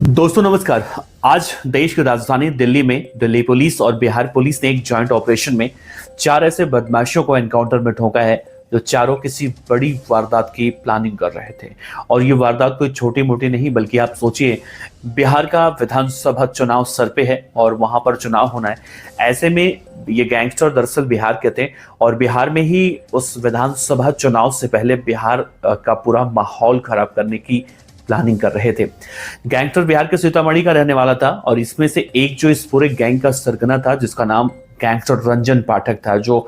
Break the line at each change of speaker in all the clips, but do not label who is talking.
दोस्तों नमस्कार। आज देश की राजधानी दिल्ली में दिल्ली पुलिस और बिहार पुलिस ने एक जॉइंट ऑपरेशन में 4 ऐसे बदमाशों को एनकाउंटर में ठोका है जो चारों किसी बड़ी वारदात की प्लानिंग कर रहे थे। और ये वारदात कोई छोटी मोटी नहीं, बल्कि आप सोचिए, बिहार का विधानसभा चुनाव सर पे है और वहां पर चुनाव होना है। ऐसे में ये गैंगस्टर दरअसल बिहार के थे और बिहार में ही उस विधानसभा चुनाव से पहले बिहार का पूरा माहौल खराब करने की प्लानिंग कर रहे थे। गैंगस्टर बिहार के सीतामढ़ी का रहने वाला था और इसमें से एक जो इस पूरे गैंग का सरगना था, जिसका नाम गैंगस्टर रंजन पाठक था, जो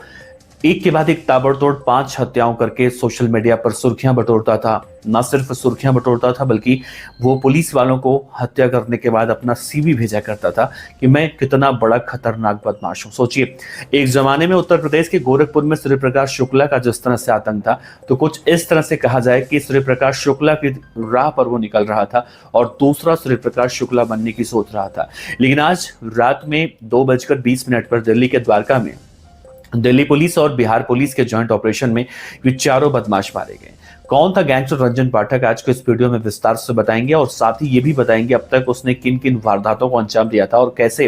एक के बाद एक ताबड़तोड़ 5 हत्याओं करके सोशल मीडिया पर सुर्खियां बटोरता था। न सिर्फ सुर्खियां बटोरता था, बल्कि वो पुलिस वालों को हत्या करने के बाद अपना सीवी भेजा करता था कि मैं कितना बड़ा खतरनाक बदमाश हूं। सोचिए, एक जमाने में उत्तर प्रदेश के गोरखपुर में सूर्य प्रकाश शुक्ला का जिस तरह से आतंक था, तो कुछ इस तरह से कहा जाए कि सूर्य प्रकाश शुक्ला की राह पर वो निकल रहा था और दूसरा सूर्य प्रकाश शुक्ला बनने की सोच रहा था। लेकिन आज रात में 2:20 पर दिल्ली के द्वारका में दिल्ली पुलिस और बिहार पुलिस के जॉइंट ऑपरेशन में ये चारों बदमाश मारे गए। कौन था गैंगस्टर रंजन पाठक, आज के इस वीडियो में विस्तार से बताएंगे और साथ ही ये भी बताएंगे अब तक उसने किन किन वारदातों को अंजाम दिया था और कैसे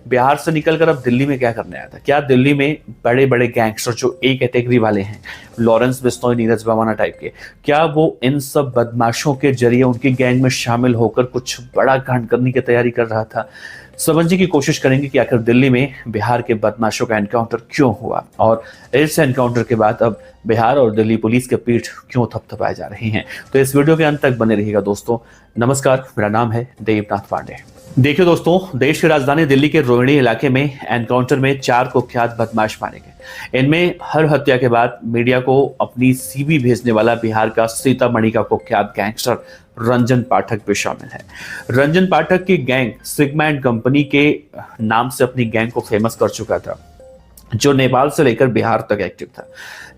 बिहार से निकलकर अब दिल्ली में क्या करने आया था। क्या दिल्ली में बड़े बड़े गैंगस्टर जो ए कैटेगरी वाले हैं, लॉरेंस बिश्नोई, नीरज भवाना टाइप के, क्या वो इन सब बदमाशों के जरिए उनकी गैंग में शामिल होकर कुछ बड़ा कांड करने की तैयारी कर रहा था। समझने की कोशिश करेंगे कि आखिर दिल्ली में बिहार के बदमाशों का एनकाउंटर क्यों हुआ और इस एनकाउंटर के बाद अब बिहार और दिल्ली पुलिस के पीठ क्यों थपथपाए जा रही हैं। तो इस वीडियो के अंत तक बने रहिएगा दोस्तों। नमस्कार, मेरा नाम है देवनाथ पांडे। देखिए दोस्तों, देश की राजधानी दिल्ली के रोहिणी इलाके में एनकाउंटर में 4 कुख्यात बदमाश मारे गए। इनमें हर हत्या के बाद मीडिया को अपनी सीवी भेजने वाला बिहार का सीतामढ़ी का कुख्यात गैंगस्टर रंजन पाठक भी शामिल है। रंजन पाठक की गैंग सिग्मा एंड कंपनी के नाम से अपनी गैंग को फेमस कर चुका था, जो नेपाल से लेकर बिहार तक एक्टिव था।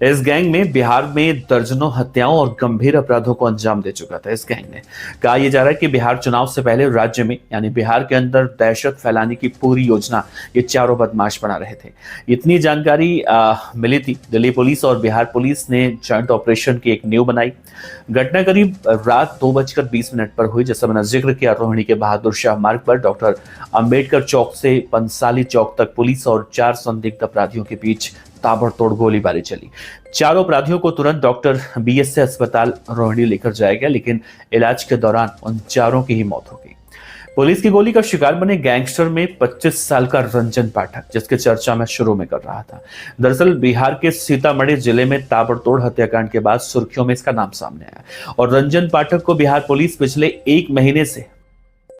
इस गैंग में बिहार में दर्जनों हत्याओं और गंभीर अपराधों को अंजाम दे चुका था। इस गैंग ने कहा यह जा रहा है कि बिहार चुनाव से पहले राज्य में यानी बिहार के अंदर दहशत फैलाने की पूरी योजना ये चारों बदमाश बना रहे थे। इतनी जानकारी मिली थी। दिल्ली पुलिस और बिहार पुलिस ने जॉइंट ऑपरेशन की एक नींव बनाई। घटना करीब रात 2:20 पर हुई। जैसा मैंने जिक्र किया, रोहिणी के बहादुर शाह मार्ग पर डॉक्टर अंबेडकर चौक से पंसाली चौक तक पुलिस और 4 संदिग्ध अपराधियों के बीच ताबड़तोड़ गोलीबारी चली। चारों अपराधियों को तुरंत डॉक्टर बीएसए अस्पताल रोहिणी लेकर जाया गया, लेकिन इलाज के दौरान उन चारों की ही मौत हो गई। पुलिस की गोली का शिकार बने गैंगस्टर में 25 साल का रंजन पाठक, जिसके चर्चा मैं शुरू में कर रहा था। दरअसल बिहार के सीतामढ़ी जिले में ताबड़तोड़ हत्याकांड के बाद सुर्खियों में इसका नाम सामने आया और रंजन पाठक को बिहार पुलिस पिछले 1 महीने से